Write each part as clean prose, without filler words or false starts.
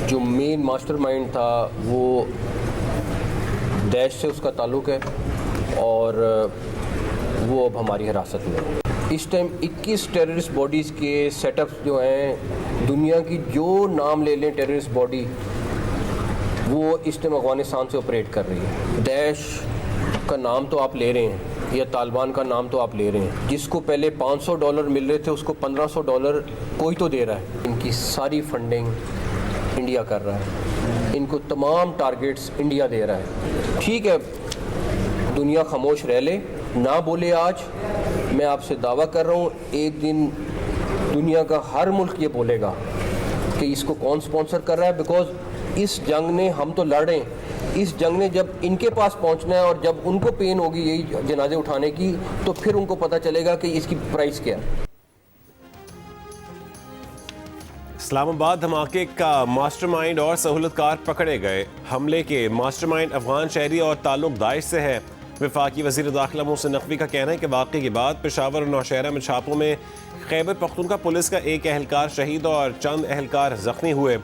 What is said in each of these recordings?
जो main mastermind था वो दैश से उसका ताल्लुक़ है और वो अब हमारी हिरासत में है। इस टाइम 21 टेररिस्ट बॉडीज़ के सेटअप्स जो हैं, दुनिया की जो नाम ले लें टेररिस्ट बॉडी, वो इस टाइम अफ़गानिस्तान से ऑपरेट कर रही है। दैश का नाम तो आप ले रहे हैं या तालिबान का नाम तो आप ले रहे हैं, जिसको पहले $500 मिल रहे थे उसको $1500 कोई तो दे रहा है। इनकी सारी फंडिंग इंडिया कर रहा है, इनको तमाम टारगेट्स इंडिया दे रहा है। ठीक है, दुनिया खामोश रह ले, ना बोले। आज मैं आपसे दावा कर रहा हूँ एक दिन दुनिया का हर मुल्क ये बोलेगा कि इसको कौन स्पॉन्सर कर रहा है, बिकॉज इस जंग ने हम तो लड़ रहे हैं, इस जंग ने जब इनके पास पहुंचना है और जब उनको पेन होगी यही जनाजे उठाने की, तो फिर उनको पता चलेगा कि इसकी प्राइस क्या है। इस्लामाबाद धमाके का मास्टरमाइंड और सहूलतकार पकड़े गए। हमले के मास्टरमाइंड अफगान शहरी और ताल्लुक दाइश से है। वफाकी वज़ीर दाखिला मोहसिन नकवी का कहना है कि वाक़े के बाद पेशावर और नौशहरा में छापों में खैबर पख्तूनख्वा पुलिस का एक अहलकार शहीद और चंद अहलकार जख्मी हुए।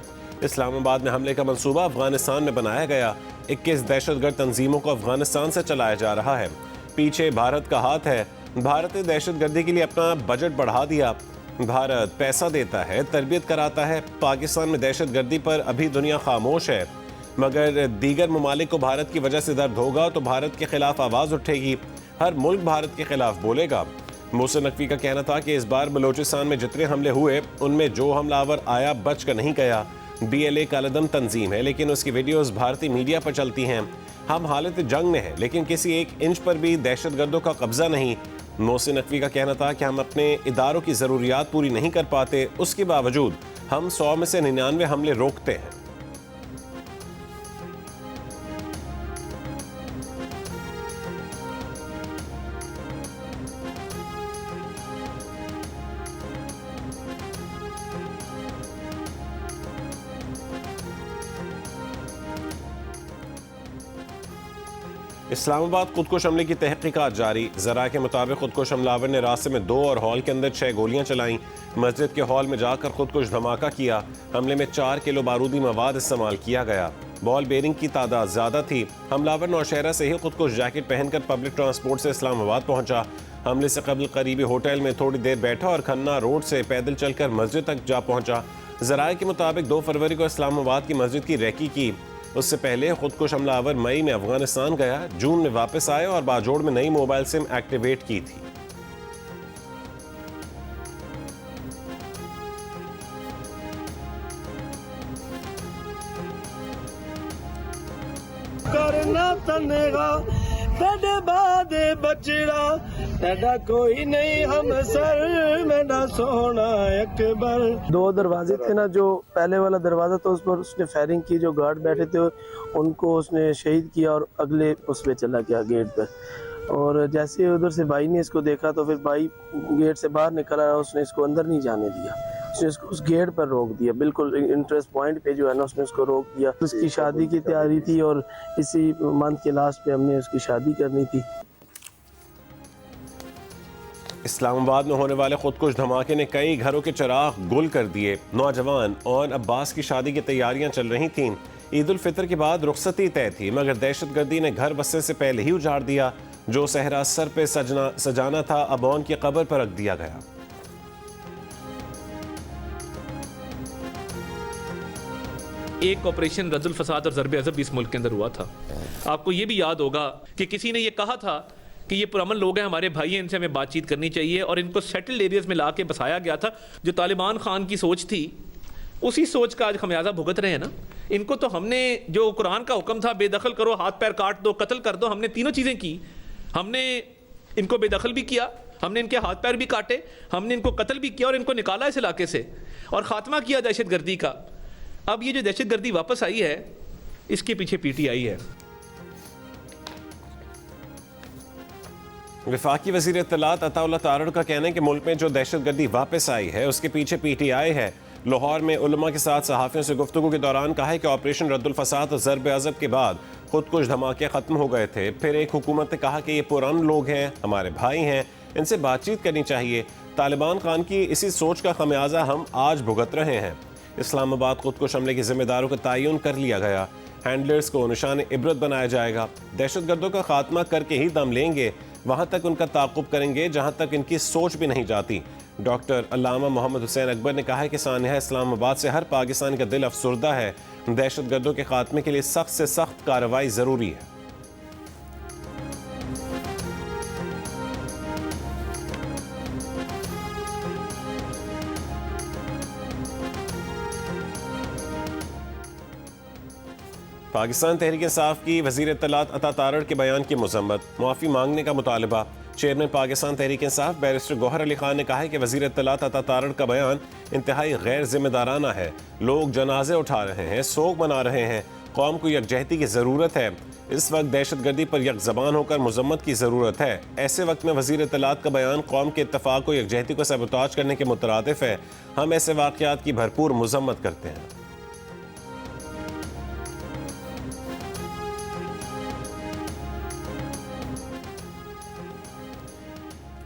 इस्लामाबाद में हमले का मंसूबा अफगानिस्तान में बनाया गया। 21 दहशतगर्द तंजीमों को अफगानिस्तान से चलाया जा रहा है। पीछे भारत का हाथ है। भारत ने दहशतगर्दी के लिए अपना बजट बढ़ा दिया। भारत पैसा देता है, तरबियत कराता है। पाकिस्तान में दहशतगर्दी पर अभी दुनिया खामोश है, मगर दीगर ममालिक को भारत की वजह से दर्द होगा तो भारत के खिलाफ आवाज़ उठेगी। हर मुल्क भारत के खिलाफ बोलेगा। मोहसिन नकवी का कहना था कि इस बार बलोचिस्तान में जितने हमले हुए उनमें जो हमलावर आया बच कर नहीं गया। BLA कालदम तंजीम है, लेकिन उसकी वीडियोस भारतीय मीडिया पर चलती हैं। हम हालत जंग में हैं, लेकिन किसी एक इंच पर भी दहशतगर्दों का कब्जा नहीं। मोहसिन नकवी का कहना था कि हम अपने इदारों की ज़रूरियात पूरी नहीं कर पाते, उसके बावजूद हम 100 में से 99 हमले रोकते हैं। इस्लामाबाद खुदकुश हमले की तहकीकात जारी। ज़रा के मुताबिक खुदकुश हमलावर ने रास्ते में 2 और हॉल के अंदर 6 गोलियां चलाईं। मस्जिद के हॉल में जाकर खुदकुश धमाका किया। हमले में 4 किलो बारूदी मवाद इस्तेमाल किया गया। बॉल बेरिंग की तादाद ज़्यादा थी। हमलावर नौशहरा से ही खुदकुश जैकेट पहनकर पब्लिक ट्रांसपोर्ट से इस्लामाबाद पहुंचा। हमले से कबल करीबी होटल में थोड़ी देर बैठा और खन्ना रोड से पैदल चलकर मस्जिद तक जा पहुंचा। ज़रा के मुताबिक 2 फरवरी को इस्लामाबाद की मस्जिद की रैकी की। उससे पहले खुदकुश हमलावर मई में अफगानिस्तान गया, जून में वापस आया और बाजोड़ में नई मोबाइल सिम एक्टिवेट की थी। करना तनेगा तेरे बादे बचड़ा, तेरा कोई नहीं हम सर मेरा सोना अकबर। 2 दरवाजे थे ना, जो पहले वाला दरवाजा तो उस पर उसने फायरिंग की, जो गार्ड बैठे थे उनको उसने शहीद किया और अगले उस पे चला गया गेट पर। और जैसे उधर से भाई ने इसको देखा तो फिर भाई गेट से बाहर निकला, उसने इसको अंदर नहीं जाने दिया, उसने इसको उस गेट पर रोक दिया, बिल्कुल इंटरेस्ट पॉइंट पे जो है ना उसने उसको रोक दिया। उसकी शादी की तैयारी थी और इसी मंथ के लास्ट पे हमने उसकी शादी करनी थी। इस्लामाबाद में होने वाले खुदकुश धमाके ने कई घरों के चिराग गुल कर दिए। नौजवान और अब्बास की शादी की तैयारियां चल रही थीं। ईद उल फितर के बाद रुखसती तय थी, मगर दहशतगर्दी ने घर बसने से पहले ही उजाड़ दिया। जो सहरा सर पे सजाना था अब उनकी कब्र पर रख दिया गया। एक ऑपरेशन रद्दुल फसाद और ज़रबे अज़ब इस मुल्क के अंदर हुआ था। आपको ये भी याद होगा कि किसी ने ये कहा था कि ये पुरअमन लोग हैं, हमारे भाई हैं, इनसे हमें बातचीत करनी चाहिए, और इनको सेटल्ड एरियाज़ में ला के बसाया गया था। जो तालिबान खान की सोच थी, उसी सोच का आज खमियाजा भुगत रहे हैं ना। इनको तो हमने, जो कुरान का हुक्म था बेदखल करो, हाथ पैर काट दो, कत्ल कर दो, हमने तीनों चीज़ें की। हमने इनको बेदखल भी किया, हमने इनके हाथ पैर भी काटे, हमने इनको कत्ल भी किया और इनको निकाला इस इलाके से और ख़ात्मा किया दहशतगर्दी का। अब ये जो दहशतगर्दी वापस आई है, इसके पीछे PTI है। वफाकी वज़ीर इत्तलात अताउल्लाह तारड़ का कहना है कि मुल्क में जो दहशतगर्दी वापस आई है उसके पीछे PTI है। लाहौर में उलमा के साथ सहाफ़ियों से गुफ्तगू के दौरान कहा है कि ऑपरेशन रद्दुल फसाद और ज़रब अज़ब के बाद खुदकुश धमाके ख़त्म हो गए थे। फिर एक हुकूमत ने कहा कि ये पुराने लोग हैं, हमारे भाई हैं, इनसे बातचीत करनी चाहिए। तालिबान खान की इसी सोच का खमियाजा हम आज भुगत रहे हैं। इस्लामाबाद खुदकुश हमले के जिम्मेदारों का तयन कर लिया गया। हैंडलर्स को निशान इबरत बनाया जाएगा। दहशतगर्दों का खात्मा करके ही दम लेंगे, वहां तक उनका ताक़ुब करेंगे जहां तक इनकी सोच भी नहीं जाती। डॉक्टर अल्लामा मोहम्मद हुसैन अकबर ने कहा है कि सानिया इस्लामाबाद से हर पाकिस्तानी का दिल अफसुर्दा है। दहशतगर्दों के खात्मे के लिए सख्त से सख्त कार्रवाई जरूरी है। पाकिस्तान तहरीक इंसाफ की वज़ीर इत्तलात अता तारड़ के बयान की मज़म्मत, मुआफ़ी मांगने का मुतालबा। चेयरमैन पाकिस्तान तहरीक इंसाफ बैरिस्टर गौहर अली खान ने कहा है कि वज़ीर इत्तलात अता तारड़ का बयान इंतहाई गैर जिम्मेदाराना है। लोग जनाजे उठा रहे हैं, सोग मना रहे हैं, कौम को यकजहती की ज़रूरत है। इस वक्त दहशतगर्दी पर यकज़बान होकर मज़म्मत की ज़रूरत है। ऐसे वक्त में वज़ीर इत्तलात का बयान कौम के इत्तफ़ाक़ को यकजहती को सबूताज करने के मुतरादिफ है। हम ऐसे वाक़यात की भरपूर मज़म्मत करते हैं।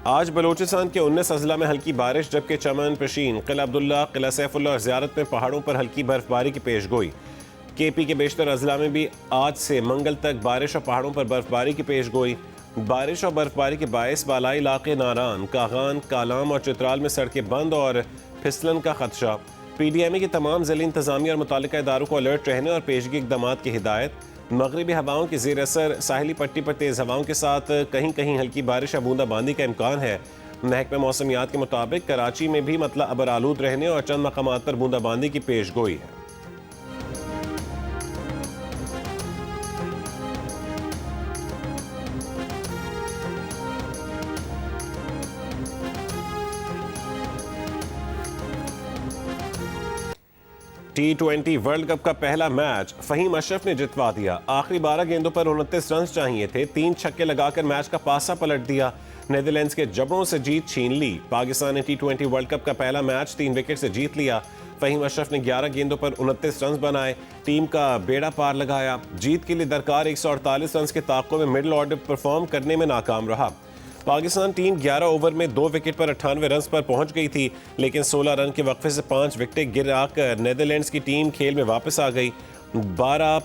आज बलोचिस्तान के 19 अजला में हल्की बारिश, जबकि चमन, पशीन, किला अब्दुल्ला, किला सैफुल्ला और ज़ियारत में पहाड़ों पर हल्की बर्फबारी की पेशगोई। केपी के बेशतर अजला में भी आज से मंगल तक बारिश और पहाड़ों पर बर्फबारी की पेशगोई। बारिश और बर्फबारी के बायस बालाई इलाके नारान, कागान, कालाम और चित्राल में सड़कें बंद और फिसलन का खदशा। PDMA की तमाम ज़िला इंतज़ामिया और मुतालिका इदारों को अलर्ट रहने और पेशगी इक़दामात की हिदायत। मगरबी हवाओं के ज़ेर असर साहिली पट्टी पर तेज़ हवाओं के साथ कहीं कहीं हल्की बारिश या बूंदाबांदी का इम्कान है। महकमा मौसमियात के मुताबिक कराची में भी मतला अबर आलूद रहने और चंद मकामात पर बूंदाबांदी की पेशगोई है। T20 वर्ल्ड कप का पहला मैच फहीम अशरफ ने जितवा दिया। आखिरी 12 गेंदों पर 29 रन चाहिए थे, 3 छक्के लगाकर मैच का पासा पलट दिया। नेदरलैंड्स के जबड़ों से जीत छीन ली। पाकिस्तान ने T20 वर्ल्ड कप का पहला मैच 3 विकेट से जीत लिया। फहीम अशरफ ने 11 गेंदों पर 29 रन बनाए, टीम का बेड़ा पार लगाया। जीत के लिए दरकार 148 रन के ताक़ुब में मिडिल ऑर्डर परफॉर्म करने में नाकाम रहा। पाकिस्तान टीम 11 ओवर में 2 विकेट पर 98 रन पर पहुंच गई थी, लेकिन 16 रन के वक्फे से 5 विकेटें गिराकर नेदरलैंड्स की टीम खेल में वापस आ गई। बाबर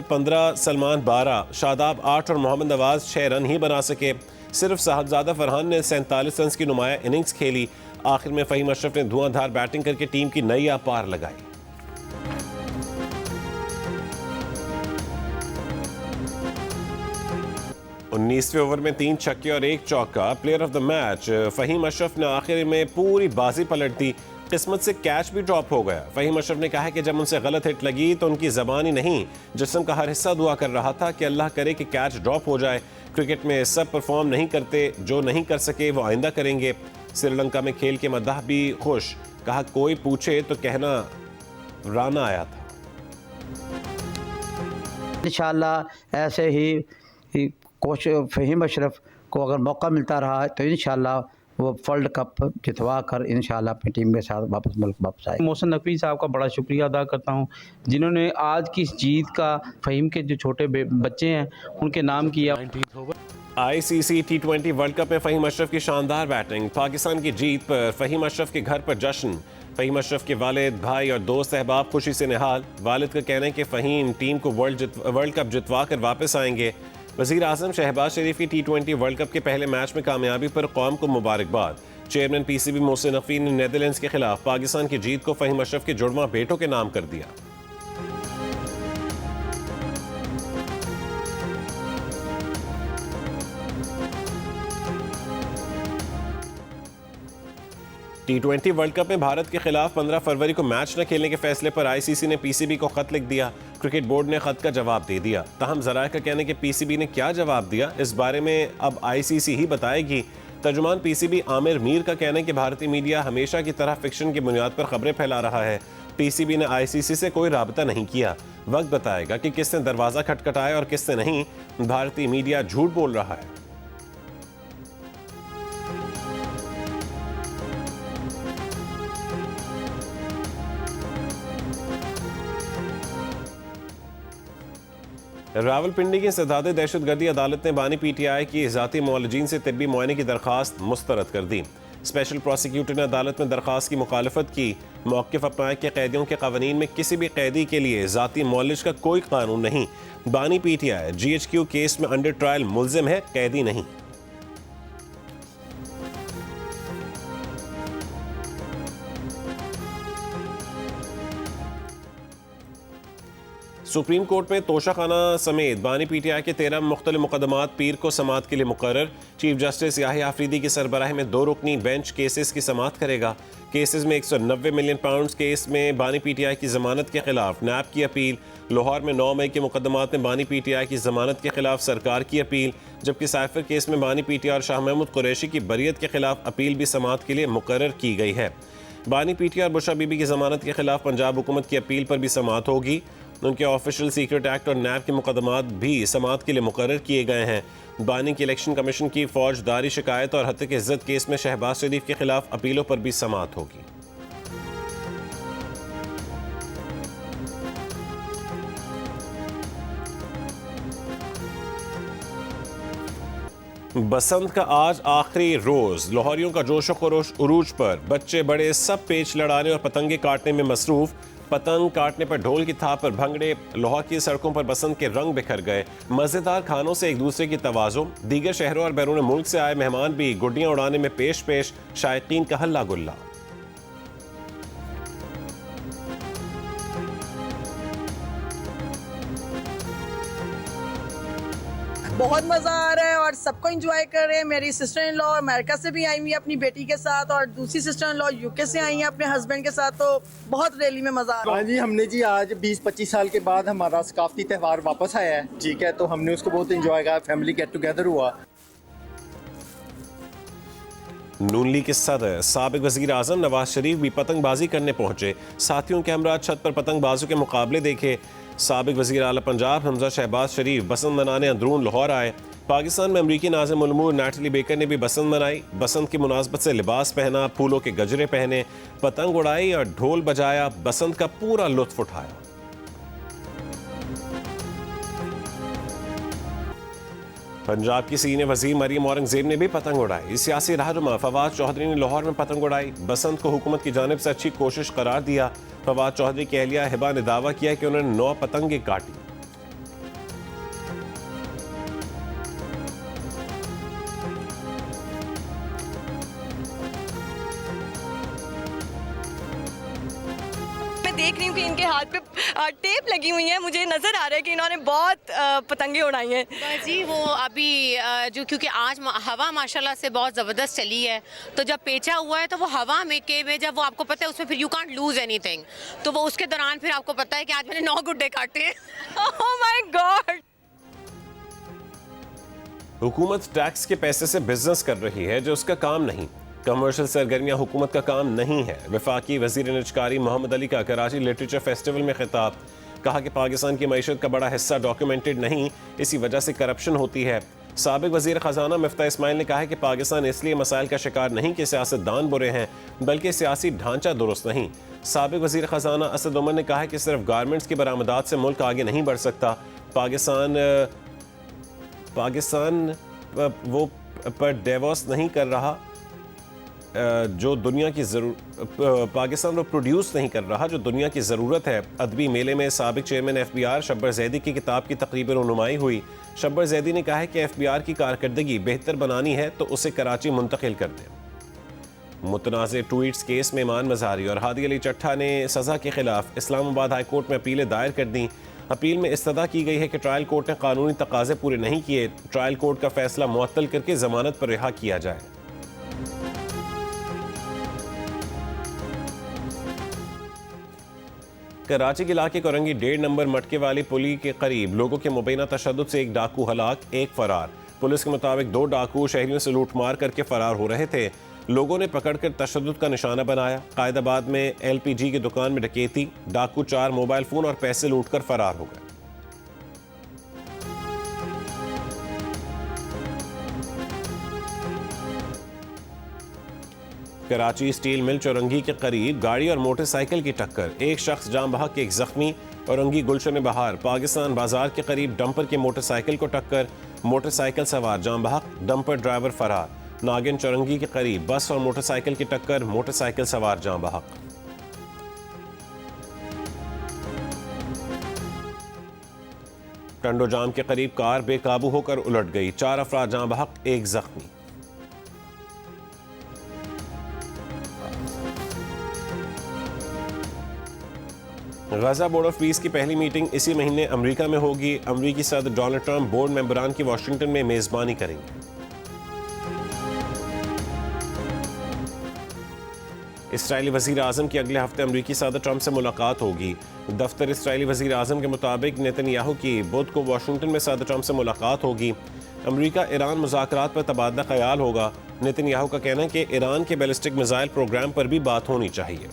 15, सलमान 12, शादाब 8 और मोहम्मद नवाज 6 रन ही बना सके। सिर्फ साहबजादा फरहान ने 47 रन की नुमाया इनिंग्स खेली। आखिर में फहीम अशरफ ने धुआंधार बैटिंग करके टीम की नैया पार लगाई। 19वें ओवर में 3 छक्के और 1 चौका। Player of the match Faheem Ashraf ने आखिर में पूरी बाजी पलट दी। किस्मत से कैच भी ड्रॉप हो गया। फहीम अशरफ ने कहा कि जब उनसे गलत हिट लगी तो उनकी ज़बान ही नहीं, जिस्म का हर हिस्सा दुआ कर रहा था कि अल्लाह करे कि कैच ड्रॉप हो जाए। क्रिकेट में सब परफॉर्म नहीं करते, जो नहीं कर सके वो आइंदा करेंगे। श्रीलंका में खेल के मद्दाह भी खुश, कहा कोई पूछे तो कहना राना आया था। इंशाल्लाह ऐसे ही कोच फहीम अशरफ को अगर मौका मिलता रहा तो इंशाल्लाह वो वर्ल्ड कप जितवा कर इंशाल्लाह अपनी टीम के साथ वापस मुल्क वापस आए। मोहसिन नकवी साहब का बड़ा शुक्रिया अदा करता हूँ, जिन्होंने आज की इस जीत का फहीम के जो छोटे बच्चे हैं उनके नाम किया। ICC T20 वर्ल्ड कप में फहीम अशरफ की शानदार बैटिंग। पाकिस्तान की जीत पर फहीम अशरफ के घर पर जश्न। फहीम अशरफ के वालिद, भाई और दोस्त अहबाब खुशी से निहाल। वालिद का कहना है कि फ़हीम टीम को वर्ल्ड कप जितवा कर वापस आएंगे। वज़ीर आज़म शहबाज शरीफ की T20 वर्ल्ड कप के पहले मैच में कामयाबी पर कौम को मुबारकबाद। चेयरमैन PCB मोहसिन नकवी ने नेदरलैंड्स के खिलाफ पाकिस्तान की जीत को फहीम अशरफ के जुड़वा बेटों के नाम कर दिया। T20 वर्ल्ड कप में भारत के खिलाफ 15 फरवरी को मैच न खेलने के फैसले पर ICC ने PCB को खत लिख दिया। क्रिकेट बोर्ड ने खत का जवाब दे दिया। ताहम ज़राए का कहना है कि PCB ने क्या जवाब दिया, इस बारे में अब ICC ही बताएगी। तर्जुमान PCB आमिर मीर का कहना है कि भारतीय मीडिया हमेशा की तरह फिक्शन की बुनियाद पर खबरें फैला रहा है। PCB ने ICC से कोई राबता नहीं किया। वक्त बताएगा कि किसने दरवाज़ा खटखटाया और किसने नहीं। भारतीय मीडिया झूठ बोल रहा है। रावलपिंडी की सदादे दहशतगर्दी अदालत ने बानी PTI की ज़ाती मौलजीन से तिब्बी मुआयने की दरख्वास्त मुस्तरद कर दी। स्पेशल प्रोसिक्यूटर ने अदालत में दरख्वास्त की मुखालफत की। मौक़िफ़ अपनाया कि कैदियों के क़वानीन में किसी भी कैदी के लिए ज़ाती मौलिज का कोई कानून नहीं। बानी PTI GHQ केस में अंडर ट्रायल मुल्ज़िम है, कैदी नहीं। सुप्रीम कोर्ट में तोशाखाना समेत बानी PTI के 13 मुख्तलिफ मुकदमात पीर को समात के लिए मुकर्रर। चीफ जस्टिस याहिया आफरीदी की सरबराही में 2 रुकनी बेंच केसेस की समात करेगा। केसेस में 190 मिलियन पाउंड केस में बानी PTI की जमानत के खिलाफ नैब की अपील। लाहौर में 9 मई के मुकदमात में बानी PTI की जमानत के खिलाफ सरकार की अपील, जबकि साइफर केस में बानी PTI और शाह महमूद कुरैशी की बरियत के खिलाफ अपील भी समात के लिए मुकर्रर की गई है। बानी PTI और बुशरा बीबी की जमानत के खिलाफ पंजाब हुकूमत की अपील पर भी समात होगी। उनके ऑफिशियल सीक्रेट एक्ट और नैब के मुकदमात भी समात के लिए मुकर्रर किए गए हैं। बानी की इलेक्शन कमीशन की फौजदारी शिकायत और हत्या की इज्जत केस में शहबाज शरीफ के खिलाफ अपीलों पर भी समात होगी। बसंत का आज आखिरी रोज, लाहौरियों का जोश खरोश उरूज पर। बच्चे बड़े सब पेच लड़ाने और पतंगे काटने में मसरूफ। पतंग काटने पर ढोल की थाप पर भंगड़े। लाहौर की सड़कों पर बसंत के रंग बिखर गए। मजेदार खानों से एक दूसरे की तवाज़ो। दीगर शहरों और बैरून मुल्क से आए मेहमान भी गुड्डियां उड़ाने में पेश पेश। शायकीन का हल्ला गुल्ला। बहुत मज़ा आ रहा है और सबको एंजॉय कर रहे हैं। मेरी सिस्टर इन लॉ अमेरिका से भी आई हुई है अपनी बेटी के साथ, और दूसरी सिस्टर इन लॉ UK से आई हैं अपने हस्बैंड के साथ। तो बहुत रैली में मज़ा आ रहा है। हाँ जी, हमने जी आज 20-25 साल के बाद हमारा सकाफती त्यौहार वापस आया है, ठीक है, तो हमने उसको बहुत एंजॉय किया। फैमिली गेट टुगेदर हुआ। नून लीग के सदर साबिक वज़ीर आज़म नवाज शरीफ भी पतंगबाजी करने पहुंचे। साथियों के हमरा छत पर पतंगबाजों के मुकाबले देखे। साबिक वज़ीर आला पंजाब हमजा शहबाज शरीफ बसंत मनाने अंदरून लाहौर आए। पाकिस्तान में अमरीकी नाज़िम उल उमूर नैटली बेकर ने भी बसंत मनाई। बसंत की मुनासबत से लिबास पहना, फूलों के गजरे पहने, पतंग उड़ाई और ढोल बजाया। बसंत का पूरा लुत्फ उठाया। पंजाब की सीनियर वज़ीर मरियम औरंगज़ेब ने भी पतंग उड़ाई। सियासी रहनुमा फवाद चौधरी ने लाहौर में पतंग उड़ाई। बसंत को हुकूमत की जानिब से अच्छी कोशिश करार दिया। फवाद चौधरी की अहलिया हिबा ने दावा किया कि उन्होंने 9 पतंगें काटी। देख रही हूँ कि इनके हाथ पे टेप लगी हुई है। मुझे नज़र आ रहा है कि इन्होंने बहुत पतंगे उड़ाई हैं। जी वो अभी जो क्योंकि आज हवा माशाल्लाह से बहुत ज़बरदस्त चली है, तो जब पेचा हुआ है तो वो हवा में के में जब वो आपको पता है उसमें फिर यू कांट लूज एनीथिंग, तो वो उसके दौरान फिर आपको पता है कि आज मैंने 9 गुड्डे काटे हैं। Oh my God. हुकूमत टैक्स के पैसे से बिजनेस कर रही है जो उसका काम नहीं। कमर्शियल सरगर्मियां हुकूमत का काम नहीं है। वफाकी वज़ीर निजकारी मोहम्मद अली का कराची लिटरेचर फेस्टिवल में खिताब। कहा कि पाकिस्तान की मईशत का बड़ा हिस्सा डॉक्यूमेंटेड नहीं, इसी वजह से करप्शन होती है। साबिक वज़ीर ख़जाना मिफ्ता इस्माइल ने कहा है कि पाकिस्तान इसलिए मसाइल का शिकार नहीं कि सियासतदान बुरे हैं, बल्कि सियासी ढांचा दुरुस्त नहीं। साबिक वज़ीर ख़जाना असद उमर ने कहा है कि सिर्फ गारमेंट्स की बरामदात से मुल्क आगे नहीं बढ़ सकता। पाकिस्तान वो पर डेवोस नहीं कर रहा जो दुनिया की पाकिस्तान वो प्रोड्यूस नहीं कर रहा जो दुनिया की ज़रूरत है। अदबी मेले में साबिक चेयरमैन FBR शब्बर जैदी की किताब की तकरीबन रुनुमाई हुई। शब्बर जैदी ने कहा है कि FBR की कारकर्दगी बेहतर बनानी है तो उसे कराची मुंतकिल कर दें। मुतनाज़ ट्वीट्स केस में ईमान मज़ारी और हादी अली चट्ठा ने सज़ा के खिलाफ इस्लामाबाद हाई कोर्ट में अपीलें दायर कर दी। अपील में इस्तदा की गई है कि ट्रायल कोर्ट ने कानूनी तकाज़े पूरे नहीं किए, ट्रायल कोर्ट का फैसला मुअत्तल करके ज़मानत पर रिहा किया जाए। कराची के इलाके कोरंगी 1.5 नंबर मटके वाली पुली के करीब लोगों के मुबैना तशद्दुद से एक डाकू हलाक, एक फरार। पुलिस के मुताबिक 2 डाकू शहरियों से लूटमार करके फरार हो रहे थे। लोगों ने पकड़कर तशद्दुद का निशाना बनाया। कायदाबाद में LPG की दुकान में डकैती, डाकू 4 मोबाइल फोन और पैसे लूटकर फरार हो गए। कराची स्टील मिल चौरंगी के करीब गाड़ी और मोटरसाइकिल की टक्कर, एक शख्स जान बहक, एक जख्मी। औरंगी गुलशन बहार पाकिस्तान बाजार के करीब डंपर की मोटरसाइकिल को टक्कर, मोटरसाइकिल सवार जान बहक, डंपर ड्राइवर फरार। नागिन चौरंगी के करीब बस और मोटरसाइकिल की टक्कर, मोटरसाइकिल सवार जान बहक। टंडो जाम के करीब कार बेकाबू होकर उलट गई, 4 अफराद जान बहक, 1 जख्मी। गजा बोर्ड ऑफ पीस की पहली मीटिंग इसी महीने अमेरिका में होगी। अमेरिकी सदर डोनाल्ड ट्रंप बोर्ड मेंबरान की वाशिंगटन में मेजबानी करेंगे। इसराइली वज़ीर आज़म की अगले हफ्ते अमेरिकी सदर ट्रंप से मुलाकात होगी। दफ्तर इसराइली वज़ीर आज़म के मुताबिक नेतन्याहू की बुध को वाशिंगटन में सदर ट्रंप से मुलाकात होगी। अमेरिका ईरान मुज़ाकरात पर तबादला ख्याल होगा। नेतन्याहू का कहना है कि ईरान के बैलिस्टिक मिसाइल प्रोग्राम पर भी बात होनी चाहिए।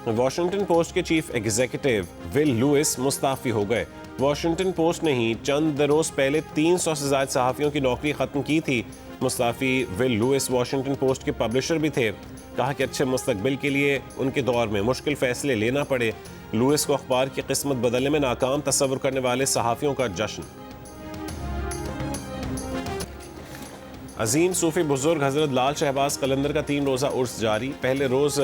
वॉशिंगटन पोस्ट के चीफ एग्जीक्यूटिव विल लुइस मुस्ताफी हो गए। वॉशिंगटन पोस्ट ने ही चंद रोज पहले 300 से ज्यादा सहाफ़ियों की नौकरी खत्म की थी। मुस्ताफी विल लुइस वॉशिंगटन पोस्ट के पब्लिशर भी थे। कहा कि अच्छे मुस्तकबिल के लिए उनके दौर में मुश्किल फैसले लेना पड़े। लुइस को अखबार की किस्मत बदलने में नाकाम तस्वुर करने वाले सहाफ़ियों का जश्न। अजीम सूफी बुजुर्ग हजरत लाल शहबाज कलंदर का 3 रोज़ा उर्स जारी। पहले रोज़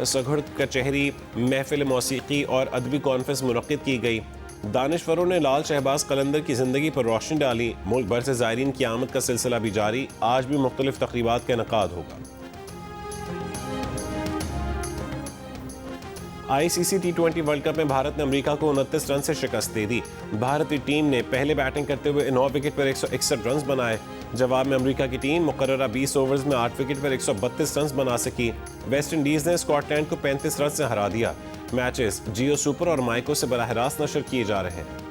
सगुड़ कचहरी महफिल मौसीकी और अदबी कॉन्फ्रेंस मुनक्किद की गई। दानिशवरों ने लाल शहबाज कलंदर की ज़िंदगी पर रोशनी डाली। मुल्क भर से ज़ायरीन की आमद का सिलसिला भी जारी। आज भी मुख्तलिफ तकरीबात का इनकाद होगा। ICC T20 वर्ल्ड कप में भारत ने अमेरिका को 29 रन से शिकस्त दे दी। भारतीय टीम ने पहले बैटिंग करते हुए 9 विकेट पर 161 रन बनाए। जवाब में अमेरिका की टीम मुकर्ररा 20 ओवर्स में 8 विकेट पर 132 रन बना सकी। वेस्ट इंडीज ने स्कॉटलैंड को 35 रन से हरा दिया। मैचेस जियो सुपर और माइको से बराह रास्त नशर किए जा रहे हैं।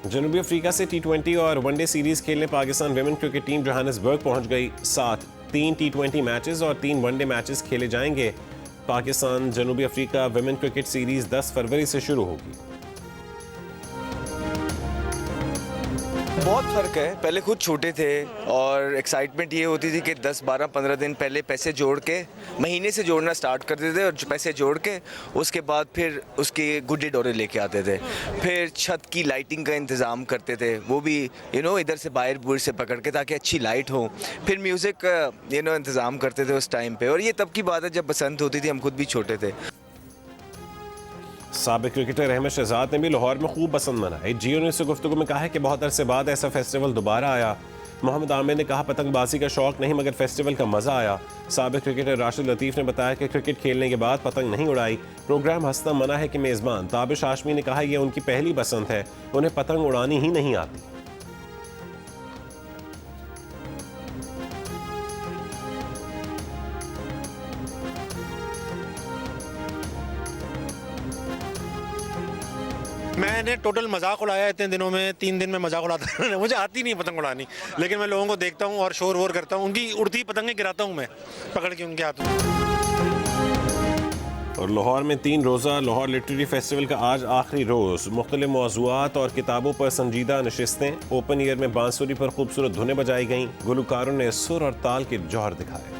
जनूबी अफ्रीका से T20 और वनडे सीरीज खेलने Pakistan women cricket team Johannesburg पहुंच गई। 3 T20 मैचेस और 3 वनडे मैचेस खेले जाएंगे। पाकिस्तान जनूबी अफ्रीका विमेन क्रिकेट सीरीज 10 फरवरी से शुरू होगी। बहुत फ़र्क है। पहले खुद छोटे थे और एक्साइटमेंट ये होती थी कि 10, 12, 15 दिन पहले पैसे जोड़ के महीने से जोड़ना स्टार्ट करते थे और पैसे जोड़ के उसके बाद फिर उसके गुड्डे डोरे लेके आते थे। फिर छत की लाइटिंग का इंतज़ाम करते थे, वो भी इधर से बाहर बुर से पकड़ के ताकि अच्छी लाइट हो। फिर म्यूज़िक का इंतज़ाम करते थे उस टाइम पे, और ये तब की बात है जब बसंत होती थी, हम खुद भी छोटे थे। साबिक क्रिकेटर अहमद शहजाद ने भी लाहौर में खूब बसंत मनाई। जियो ने इससे गुफ्तगू में कहा है कि बहुत अरसे बाद ऐसा फेस्टिवल दोबारा आया। मोहम्मद आमिर ने कहा पतंगबाजी का शौक नहीं मगर फेस्टिवल का मज़ा आया। साबिक क्रिकेटर राशिद लतीफ़ ने बताया कि क्रिकेट खेलने के बाद पतंग नहीं उड़ाई। प्रोग्राम हंसना मना है कि मेज़बान ताबिश हाशमी ने कहा यह उनकी पहली बसंत है, उन्हें पतंग उड़ानी ही नहीं आती। मैंने टोटल मजाक उड़ाया इतने दिनों में, 3 दिन में मजाक उड़ाता मुझे आती नहीं पतंग उड़ानी, लेकिन मैं लोगों को देखता हूँ और शोर वोर करता हूँ, उनकी उड़ती पतंगें गिराता हूँ मैं पकड़ के उनके हाथ में। और लाहौर में 3 रोज़ा लाहौर लिटरेरी फेस्टिवल का आज आखिरी रोज़। मुख्तलिफ मौज़ूआत और किताबों पर संजीदा नशिस्तें। ओपन ईयर में बांसुरी पर खूबसूरत धुनें बजाई गईं। गुलकारों ने सुर और ताल के जौहर दिखाए।